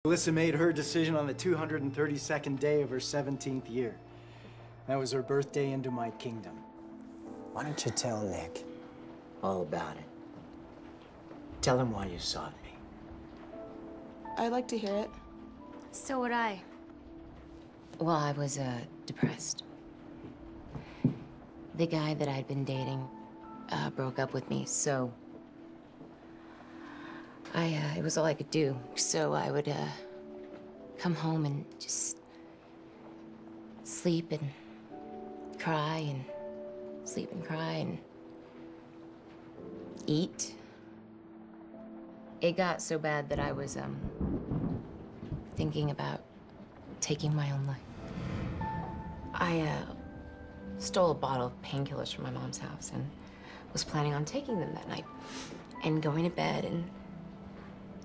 Melissa made her decision on the 232nd day of her 17th year. That was her birthday into my kingdom. Why don't you tell Nick all about it? Tell him why you sought me. I'd like to hear it. So would I. Well, I was, depressed. The guy that I'd been dating, broke up with me, so... it was all I could do. So I would, come home and just... sleep and cry and sleep and cry and... eat. It got so bad that I was, thinking about taking my own life. I, stole a bottle of painkillers from my mom's house and was planning on taking them that night and going to bed and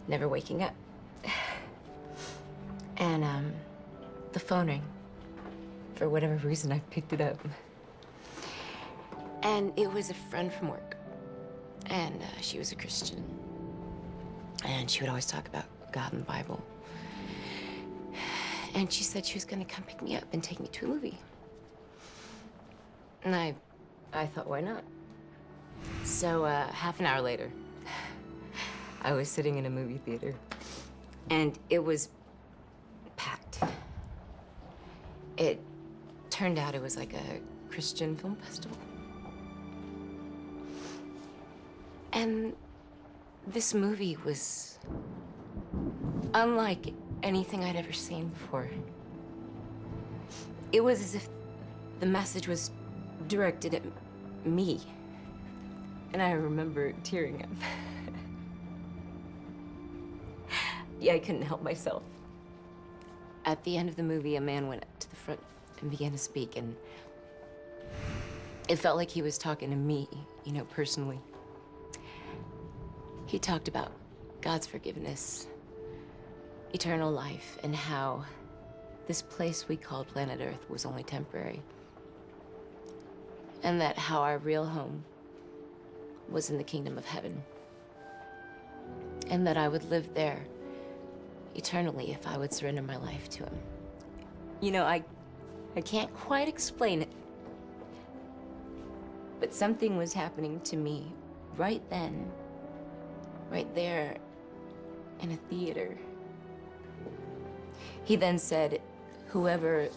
never waking up. And, the phone rang. For whatever reason, I picked it up. And it was a friend from work. And, she was a Christian. And she would always talk about God and the Bible. And she said she was gonna come pick me up and take me to a movie. And I thought, why not? So, half an hour later, I was sitting in a movie theater, and it was packed. It turned out it was like a Christian film festival. And this movie was unlike anything I'd ever seen before. It was as if the message was directed at me. And I remember tearing up. Yeah, I couldn't help myself. At the end of the movie, a man went up to the front and began to speak, and it felt like he was talking to me, you know, personally. He talked about God's forgiveness, eternal life, and how this place we called planet Earth was only temporary. And that how our real home was in the kingdom of heaven. And that I would live there eternally if I would surrender my life to him. You know, I can't quite explain it, but something was happening to me right then, right there in a theater. He then said, whoever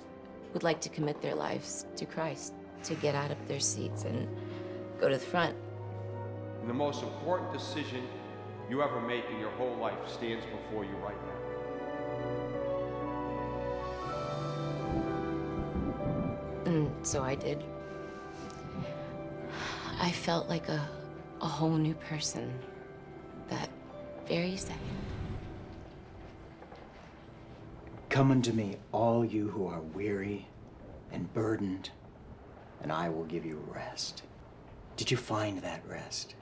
would like to commit their lives to Christ, to get out of their seats and go to the front. And the most important decision you ever make in your whole life stands before you right now. And so I did. I felt like a whole new person that very second. Come unto me, all you who are weary and burdened, and I will give you rest. Did you find that rest?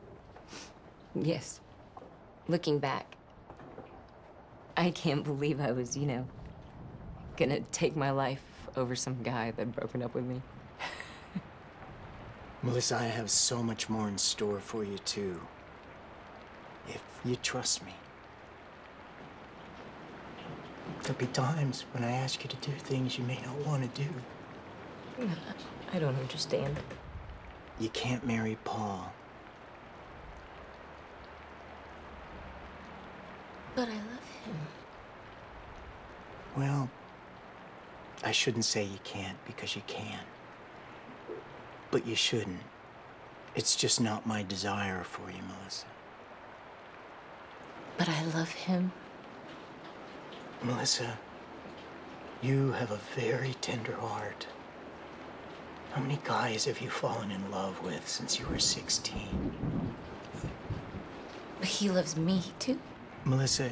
Yes. Looking back, I can't believe I was, you know, gonna take my life over some guy that had broken up with me. Melissa, I have so much more in store for you, too. If you trust me. There'll be times when I ask you to do things you may not want to do. I don't understand. You can't marry Paul. But I love him. Well, I shouldn't say you can't, because you can. But you shouldn't. It's just not my desire for you, Melissa. But I love him. Melissa, you have a very tender heart. How many guys have you fallen in love with since you were 16? But he loves me, too. Melissa,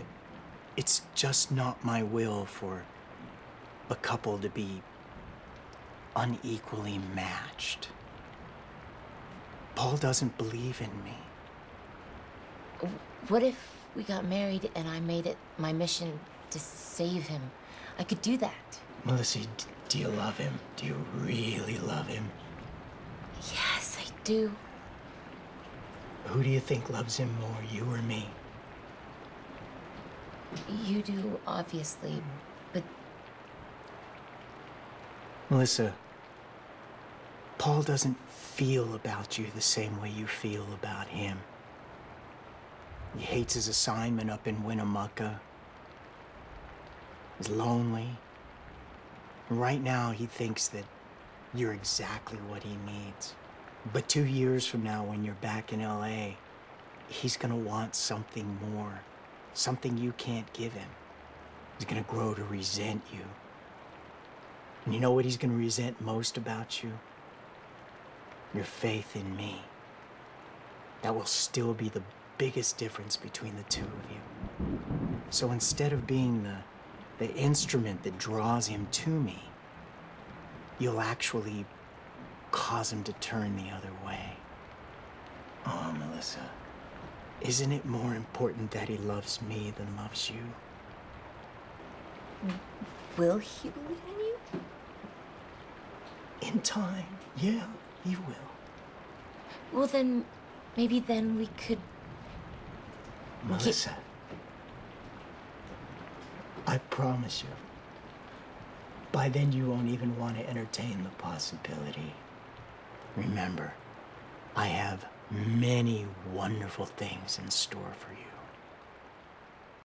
it's just not my will for a couple to be unequally matched. Paul doesn't believe in me. What if we got married and I made it my mission to save him? I could do that. Melissa, do you love him? Do you really love him? Yes, I do. Who do you think loves him more, you or me? You do, obviously, but Melissa, Paul doesn't feel about you the same way you feel about him. He hates his assignment up in Winnemucca. He's lonely. And right now, he thinks that you're exactly what he needs. But 2 years from now, when you're back in LA, he's gonna want something more. Something you can't give him. He's gonna grow to resent you. And you know what he's gonna resent most about you? Your faith in me. That will still be the biggest difference between the two of you. So instead of being the instrument that draws him to me, you'll actually cause him to turn the other way. Oh, Melissa, isn't it more important that he loves me than loves you? will he believe in you? In time, yeah, he will. Well, then, maybe then we could... Melissa, I promise you, by then you won't even want to entertain the possibility. Remember, I have many wonderful things in store for you.